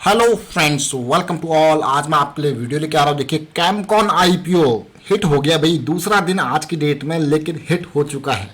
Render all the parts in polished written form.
Hello friends, welcome to all. आज मैं आपके लिए वीडियो लेके आ रहा हूँ। देखिए, कैमकॉन आईपीओ हिट हो गया भाई, दूसरा दिन आज की डेट में, लेकिन हिट हो चुका है।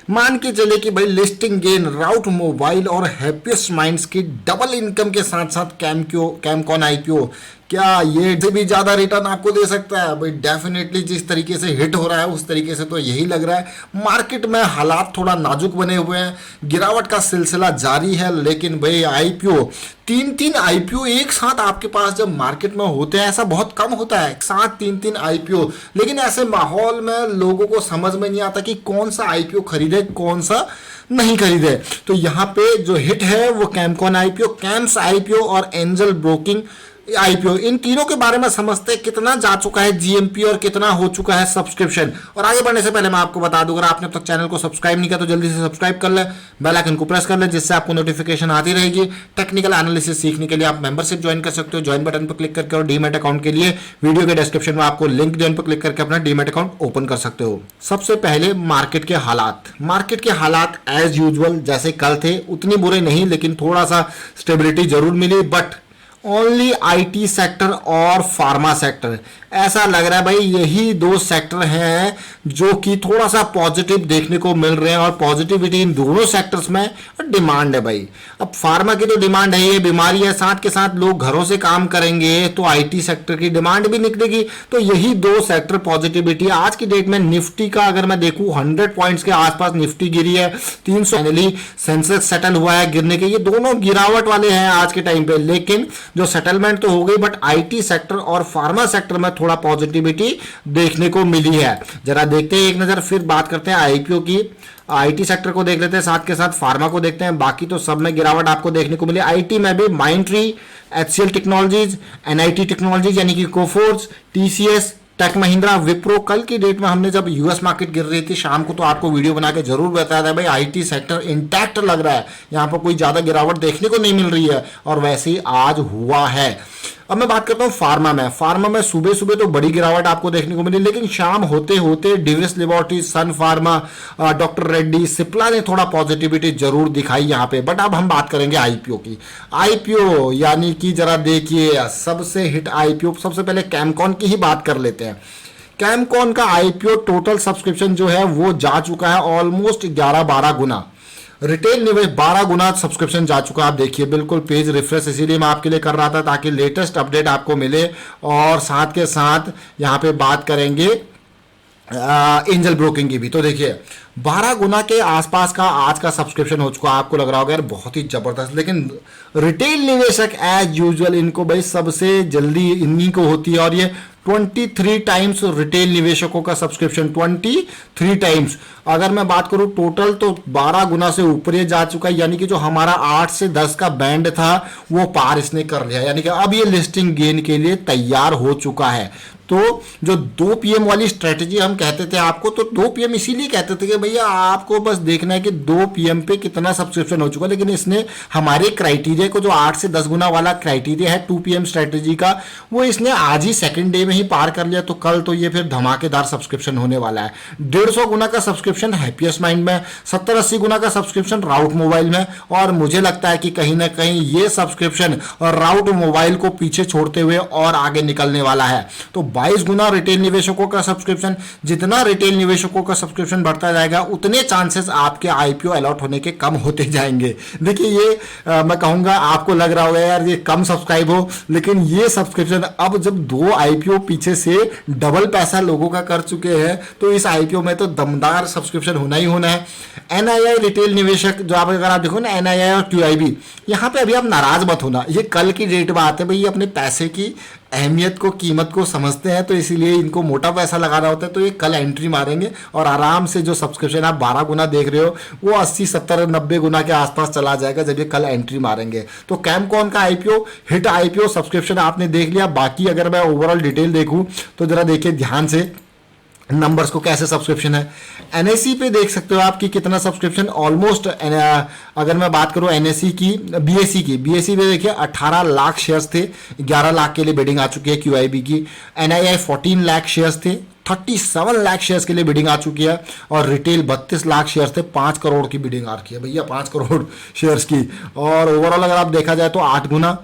मान के चले कि भाई लिस्टिंग गेन, राउट मोबाइल और हैप्पीएस्ट माइंड्स की डबल इनकम के साथ साथ कैमकॉन आईपीओ क्या ये से भी ज्यादा रिटर्न आपको दे सकता है भाई? डेफिनेटली जिस तरीके से हिट हो रहा है उस तरीके से तो यही लग रहा है। मार्केट में हालात थोड़ा नाजुक बने हुए हैं, गिरावट का सिलसिला जारी है, लेकिन भाई आईपीओ तीन आईपीओ एक साथ आपके पास जब मार्केट में होते हैं, ऐसा बहुत कम होता है, साथ तीन आईपीओ। लेकिन ऐसे माहौल में लोगों को समझ में नहीं आता कि कौन सा आईपीओ खरीदे कौन सा नहीं खरीदे। तो यहाँ पे जो हिट है वो कैमकॉन आईपीओ, कैम्स आईपीओ और एंजल ब्रोकिंग आईपीओ, इन तीनों के बारे में समझते हैं। कितना जा चुका है जीएमपी और कितना हो चुका है सब्सक्रिप्शन। और आगे बढ़ने से पहले मैं आपको बता दूं, अगर आपने अब तक चैनल को सब्सक्राइब नहीं किया तो जल्दी से सब्सक्राइब कर ले, बेल आइकन को प्रेस कर ले, जिससे आपको नोटिफिकेशन आती रहेगी। टेक्निकल एनालिसिस सीखने के लिए आप मेंबरशिप ज्वाइन कर सकते हो, ज्वाइन बटन पर क्लिक करके। और डीमैट अकाउंट के लिए वीडियो के डिस्क्रिप्शन में आपको लिंक ज्वाइन पर क्लिक करके अपना डीमैट अकाउंट ओपन कर सकते हो। सबसे पहले मार्केट के हालात एज यूजुअल जैसे कल थे उतनी बुरे नहीं, लेकिन थोड़ा सा स्टेबिलिटी जरूर मिली, बट ओनली आईटी सेक्टर और फार्मा सेक्टर, ऐसा लग रहा है भाई यही दो सेक्टर हैं जो कि थोड़ा सा पॉजिटिव देखने को मिल रहे हैं। और पॉजिटिविटी इन दोनों सेक्टर्स में डिमांड है भाई। अब फार्मा की तो डिमांड है, ये बीमारी है, साथ के साथ लोग घरों से काम करेंगे तो आईटी सेक्टर की डिमांड भी निकलेगी। तो यही दो सेक्टर पॉजिटिविटी। आज की डेट में निफ्टी का अगर मैं देखूं 100 पॉइंट्स के आसपास निफ्टी गिरी है, 300 फाइनली सेंसेक्स सेटल हुआ है गिरने के। ये दोनों गिरावट वाले हैं आज के टाइम पे, लेकिन जो सेटलमेंट तो हो गई, बट आईटी सेक्टर और फार्मा सेक्टर में थोड़ा पॉजिटिविटी देखने को मिली है। जरा देखते हैं एक नजर, फिर बात करते हैं आईपीओ की। आईटी सेक्टर को देख लेते हैं, साथ के साथ फार्मा को देखते हैं। बाकी तो सब में गिरावट आपको देखने को मिली। आईटी में भी माइंडट्री, एचसीएल टेक्नोलॉजीज, एनआईटी टेक्नोलॉजीज यानी कि कोफोर्ज, टीसीएस, टेक महिंद्रा, विप्रो। कल की डेट में हमने जब यूएस मार्केट गिर रही थी शाम को, तो आपको वीडियो बना के जरूर बताया था भाई आईटी सेक्टर इंटैक्ट लग रहा है, यहाँ पर कोई ज्यादा गिरावट देखने को नहीं मिल रही है, और वैसे ही आज हुआ है। अब मैं बात करता हूँ फार्मा में सुबह सुबह तो बड़ी गिरावट आपको देखने को मिली, लेकिन शाम होते होते डिविस लेबोरेटरीज, सन फार्मा, डॉक्टर रेड्डी, सिप्ला ने थोड़ा पॉजिटिविटी जरूर दिखाई यहाँ पे। बट अब हम बात करेंगे आईपीओ की। आईपीओ यानी कि जरा देखिए सबसे हिट आईपीओ, सबसे पहले कैमकॉन की ही बात कर लेते हैं। कैमकॉन का आईपीओ टोटल सब्सक्रिप्शन जो है वो जा चुका है ऑलमोस्ट 11-12 गुना। रिटेल निवेश 12 गुना सब्सक्रिप्शन जा चुका है। आप देखिए बिल्कुल पेज रिफ्रेश इसीलिए मैं आपके लिए कर रहा था ताकि लेटेस्ट अपडेट आपको मिले। और साथ के साथ यहाँ पे बात करेंगे एंजल ब्रोकिंग की भी। तो देखिए 12 गुना के आसपास का आज का सब्सक्रिप्शन हो चुका है। आपको लग रहा होगा यार बहुत ही जबरदस्त, लेकिन रिटेल निवेशक एज यूजुअल इनको भाई सबसे जल्दी इन्हीं को होती है। और ये 23 टाइम्स रिटेल निवेशकों का सब्सक्रिप्शन, 23 टाइम्स। अगर मैं बात करूं टोटल तो 12 गुना से ऊपर ये जा चुका है, यानी कि जो हमारा 8 से 10 का बैंड था वो पार इसने कर लिया, यानी कि अब ये लिस्टिंग गेन के लिए तैयार हो चुका है। तो जो 2 पीएम वाली स्ट्रेटेजी हम कहते थे आपको, तो 2 पीएम इसीलिए कहते थे कि भैया आपको बस देखना है कि 2 पीएम पे कितना सब्सक्रिप्शन हो चुका, लेकिन इसने हमारे क्राइटेरिया को, जो 8 से 10 गुना वाला क्राइटेरिया है 2 पीएम स्ट्रेटेजी का, वो इसने आज ही सेकंड डे में ही पार कर लिया। तो कल तो ये फिर धमाकेदार सब्सक्रिप्शन होने वाला है। 150 गुना का सब्सक्रिप्शन हैप्पीएस्ट माइंड में, 70-80 गुना का सब्सक्रिप्शन राउट मोबाइल में, और मुझे लगता है कि कहीं ना कहीं ये सब्सक्रिप्शन राउट मोबाइल को पीछे छोड़ते हुए और आगे निकलने वाला है। तो 22 गुना रिटेल निवेशकों का सब्सक्रिप्शन, जितना रिटेल निवेशकों का सब्सक्रिप्शन बढ़ता जाएगा उतने चांसेस आपके आईपीओ अलॉट होने के कम होते जाएंगे। देखिए ये मैं कहूंगा आपको लग रहा होगा यार ये कम सब्सक्राइब हो, लेकिन ये सब्सक्रिप्शन अब जब 2 आईपीओ पीछे से डबल पैसा लोगों का कर चुके हैं, तो इस आईपीओ में तो दमदार सब्सक्रिप्शन होना ही होना है। एनआईआई रिटेल निवेशक जो आप, अगर आप देखो ना एनआईआई और क्यूआईबी, यहाँ पे अभी आप नाराज मत होना, ये कल की डेट में आते हैं भाई, अपने पैसे की अहमियत को, कीमत को समझते हैं, तो इसीलिए इनको मोटा पैसा लगाना होता है। तो ये कल एंट्री मारेंगे और आराम से जो सब्सक्रिप्शन आप 12 गुना देख रहे हो वो 80, 70, 90 गुना के आसपास चला जाएगा जब ये कल एंट्री मारेंगे। तो कैमकॉन का आईपीओ हिट आईपीओ सब्सक्रिप्शन आपने देख लिया। बाकी अगर मैं ओवरऑल डिटेल देखूं तो जरा देखिए ध्यान से नंबर्स को, कैसे सब्सक्रिप्शन है। एनएसई पे देख सकते हो आपकी कितना सब्सक्रिप्शन, ऑलमोस्ट अगर मैं बात करूं एनएसई की, बीएसई पे देखिए 18 लाख शेयर्स थे, 11 लाख के लिए बिडिंग आ चुकी है क्यूआईबी की। एनआईआई 14 लाख शेयर्स थे, 37 लाख शेयर्स के लिए बिडिंग आ चुकी है। और रिटेल 32 लाख शेयर्स थे, 5 करोड़ की बिडिंग आ रखी है भैया, 5 करोड़ शेयर्स की। और ओवरऑल अगर आप देखा जाए तो 8 गुना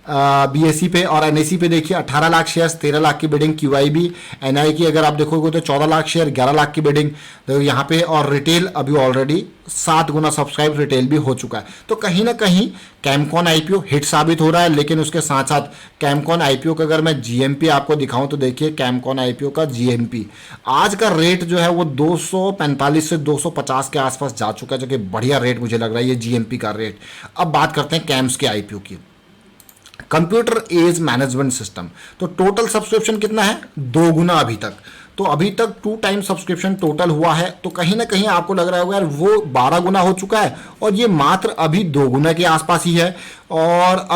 BSE पे और NSE पे देखिए 18 लाख शेयर्स, 13 लाख की बिडिंग। QIB NI की अगर आप देखोगे तो 14 लाख शेयर, 11 लाख की बिडिंग तो यहाँ पे। और रिटेल अभी ऑलरेडी 7 गुना सब्सक्राइब रिटेल भी हो चुका है। तो कहीं ना कहीं कैमकॉन IPO हिट साबित हो रहा है। लेकिन उसके साथ साथ कैमकॉन IPO का अगर मैं GMP आपको दिखाऊं तो देखिए कैमकॉन IPO का GMP आज का रेट जो है वो 245 से 250 के आसपास जा चुका है, जो कि बढ़िया रेट मुझे लग रहा है ये GMP का रेट। अब बात करते हैं कैम्स के IPO की। कंप्यूटर एज मैनेजमेंट सिस्टम, तो टोटल सब्सक्रिप्शन कितना है? 2 गुना अभी तक। तो अभी तक 2 टाइम सब्सक्रिप्शन टोटल हुआ है। तो कहीं ना कहीं आपको लग रहा होगा यार वो 12 गुना हो चुका है और ये मात्र अभी 2 गुना के आसपास ही है। और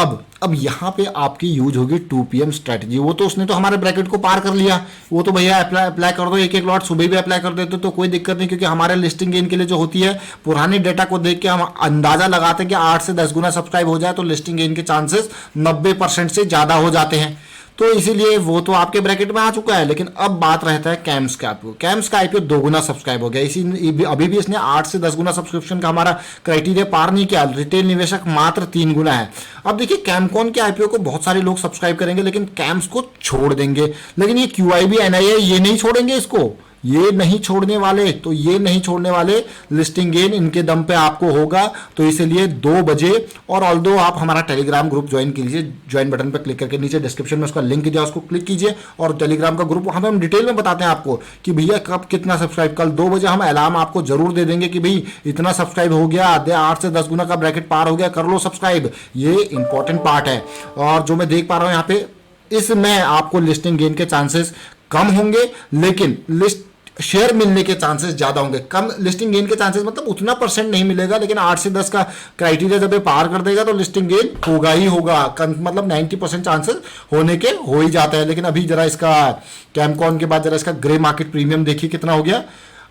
अब यहाँ पे आपकी यूज होगी 2 PM स्ट्रेटजी। वो तो उसने तो हमारे ब्रैकेट को पार कर लिया, वो तो भैया अप्लाई कर दो, एक एक लॉट सुबह भी अप्लाई कर देते तो कोई दिक्कत नहीं, क्योंकि हमारे लिस्टिंग गेन के लिए जो होती है पुराने डेटा को देख के हम अंदाजा लगाते हैं कि 8 से 10 गुना सब्सक्राइब हो जाए तो लिस्टिंग गेन के चांसेस 90% से ज़्यादा हो जाते हैं। तो इसीलिए वो तो आपके ब्रैकेट में आ चुका है। लेकिन अब बात रहता है कैम्स का IPO। कैम्स का IPO 2 गुना सब्सक्राइब हो गया। अभी भी इसने 8 से 10 गुना सब्सक्रिप्शन का हमारा क्राइटेरिया पार नहीं किया। रिटेल निवेशक मात्र 3 गुना है। अब देखिए कैमकॉन के IPO को बहुत सारे लोग सब्सक्राइब करेंगे लेकिन कैम्स को छोड़ देंगे। लेकिन ये QIB NII ये नहीं छोड़ेंगे, इसको ये नहीं छोड़ने वाले। तो ये नहीं छोड़ने वाले, लिस्टिंग गेन इनके दम पे आपको होगा। तो इसलिए 2 बजे, और ऑल्दो आप हमारा टेलीग्राम ग्रुप ज्वाइन कीजिए, ज्वाइन बटन पर क्लिक करके नीचे डिस्क्रिप्शन में उसका लिंक दिया उसको क्लिक कीजिए और टेलीग्राम का ग्रुप, वहां पे हम डिटेल में बताते हैं आपको कि भैया कब कितना सब्सक्राइब। कल 2 बजे हम अलार्म आपको जरूर दे देंगे कि भाई इतना सब्सक्राइब हो गया, 8 से 10 गुना का ब्रैकेट पार हो गया, कर लो सब्सक्राइब। ये इंपॉर्टेंट पार्ट है। और जो मैं देख पा रहा हूं यहाँ पे, इसमें आपको लिस्टिंग गेन के चांसेस कम होंगे लेकिन लिस्ट शेयर मिलने के चांसेस ज्यादा होंगे। कम लिस्टिंग गेन के चांसेस मतलब उतना % नहीं मिलेगा, लेकिन 8 से 10 का क्राइटेरिया जब ये पार कर देगा तो लिस्टिंग गेन होगा ही होगा। मतलब 90% चांसेस होने के हो ही जाता है। लेकिन अभी जरा इसका कैमकॉन के बाद जरा इसका ग्रे मार्केट प्रीमियम देखिए कितना हो गया।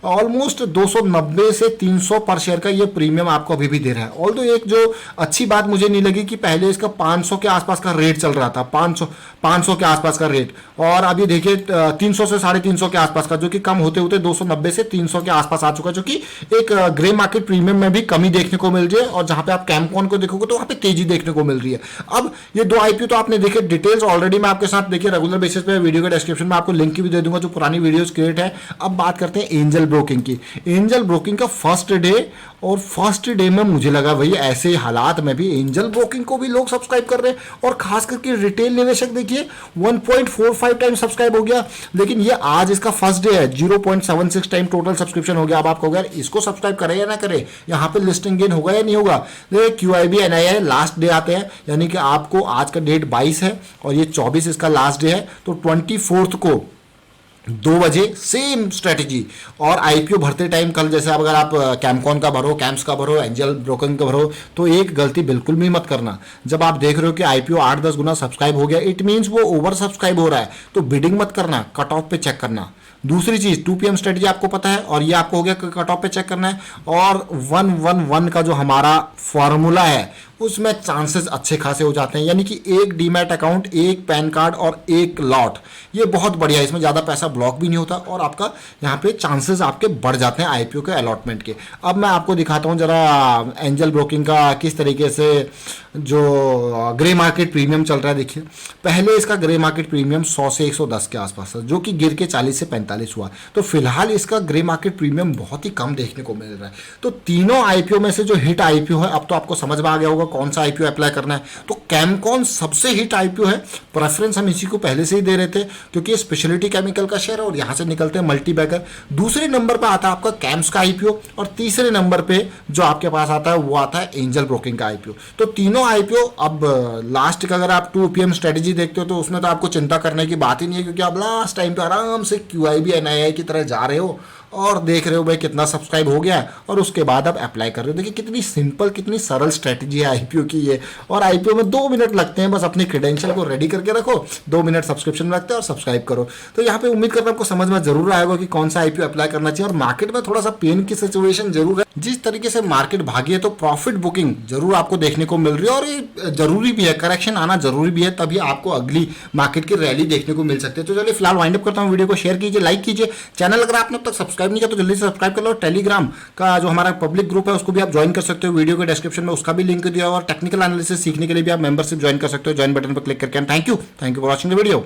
ऑलमोस्ट 290 से 300 पर शेयर का ये प्रीमियम आपको अभी भी दे रहा है। ऑल्दो एक जो अच्छी बात मुझे नहीं लगी कि पहले इसका 500 के आसपास का रेट चल रहा था, 500 के आसपास का रेट, और अभी देखिए 300 से 350 के आसपास का, जो कि कम होते होते 290 से 300 के आसपास आ चुका है, जो कि एक ग्रे मार्केट प्रीमियम में भी कमी देखने को मिल रही है। और जहां पे आप कैमकॉन को देखोगे तो वहां पे तेजी देखने को मिल रही है। अब ये 2 IPO तो आपने देखे, डिटेल्स ऑलरेडी मैं आपके साथ देखिए रेगुलर बेसिस पे वीडियो के डिस्क्रिप्शन में आपको लिंक भी दे दूंगा जो पुरानी वीडियोस क्रिएट है। अब बात करते हैं एंजल ब्रोकिंग की। एंजल ब्रोकिंग का फर्स्ट डे, और फर्स्ट डे में मुझे लगा भाई ऐसे हालात में भी एंजल ब्रोकिंग को भी लोग सब्सक्राइब कर रहे हैं। और खास करके रिटेल निवेशक देखिए 1.45 टाइम सब्सक्राइब हो गया। लेकिन ये आज इसका फर्स्ट डे है, 0.76 टाइम टोटल सब्सक्रिप्शन हो गया। अब आप कहोगे इसको सब्सक्राइब करें या ना करें, यहाँ पे लिस्टिंग गेन होगा या नहीं होगा। देखिए QIB NII लास्ट डे आते हैं, यानी कि आपको आज का डेट 22 है और ये 24 इसका लास्ट डे है। तो 24 को 2 बजे सेम स्ट्रेटेजी। और IPO भरते टाइम कल जैसे अगर आप कैमकॉन का भरो, कैम्स का भरो, एंजल ब्रोकिंग का भरो, तो एक गलती बिल्कुल भी मत करना। जब आप देख रहे हो कि IPO 8-10 गुना सब्सक्राइब हो गया, इट मीन्स वो ओवर सब्सक्राइब हो रहा है, तो बिडिंग मत करना, कट ऑफ पे चेक करना। दूसरी चीज 2 PM स्ट्रेटेजी आपको पता है, और ये आपको हो गया कट ऑफ पे चेक करना है। और 111 का जो हमारा फॉर्मूला है उसमें चांसेस अच्छे खासे हो जाते हैं, यानी कि एक डीमैट अकाउंट, एक पैन कार्ड और एक लॉट, ये बहुत बढ़िया है। इसमें ज़्यादा पैसा ब्लॉक भी नहीं होता और आपका यहाँ पे चांसेस आपके बढ़ जाते हैं IPO के अलॉटमेंट के। अब मैं आपको दिखाता हूँ जरा एंजल ब्रोकिंग का किस तरीके से जो ग्रे मार्केट प्रीमियम चल रहा है। देखिए पहले इसका ग्रे मार्केट प्रीमियम 100 से 110 के आसपास था, जो कि गिर के 40 से 45 हुआ। तो फिलहाल इसका ग्रे मार्केट प्रीमियम बहुत ही कम देखने को मिल रहा है। तो तीनों IPO में से जो हिट IPO है, अब तो आपको समझ में आ गया होगा कौन सा IPO अप्लाई करना है। तो कैमकॉन सबसे हिट IPO है। प्रेफरेंस हम इसी को पहले से ही दे रहे थे क्योंकि स्पेशलिटी केमिकल का शेयर है और यहां से निकलते हैं मल्टी बैगर। दूसरे नंबर पर आता है आपका कैम्स का IPO, और तीसरे नंबर पे जो आपके पास आता है वो आता है एंजल ब्रोकिंग का IPO। तो तीनों IPO, अब लास्ट का अगर आप 2 PM स्ट्रेटेजी देखते हो तो उसमें तो आपको चिंता करने की बात ही नहीं है, क्योंकि आप लास्ट टाइम पे आराम से QIB NII की तरह जा रहे हो और देख रहे हो भाई कितना सब्सक्राइब हो गया, और उसके बाद आप अप्लाई कर रहे हो। देखिए कितनी सिंपल, कितनी सरल स्ट्रेटजी है IPO की ये। और IPO में 2 मिनट लगते हैं, बस अपनी क्रेडेंशियल को रेडी करके रखो, 2 मिनट सब्सक्रिप्शन में लगते हैं और सब्सक्राइब करो। तो यहाँ पे उम्मीद करता हूं आपको समझ में जरूर आएगा कि कौन सा IPO अप्लाई करना चाहिए। और मार्केट में थोड़ा सा पेन की सिचुएशन जरूर है, जिस तरीके से मार्केट भागी है तो प्रॉफिट बुकिंग जरूर आपको देखने को मिल रही है, और ये जरूरी भी है, करेक्शन आना जरूरी भी है, तभी आपको अगली मार्केट की रैली देखने को मिल सकती है। तो चलिए फिलहाल वाइंड अप करता हूँ, वीडियो को शेयर कीजिए, लाइक कीजिए, चैनल अगर आपने अब तक सब्सक्राइब सब्सक्राइब नहीं किया तो जल्दी से सब्सक्राइब कर लो। टेलीग्राम का जो हमारा पब्लिक ग्रुप है उसको भी आप ज्वाइन कर सकते हो, वीडियो के डिस्क्रिप्शन में उसका भी लिंक दिया, और टेक्निकल एनालिसिस सीखने के लिए भी आप मेंबरशिप ज्वाइन कर सकते हो, ज्वाइन बटन पर क्लिक करके। Thank you for watching the video.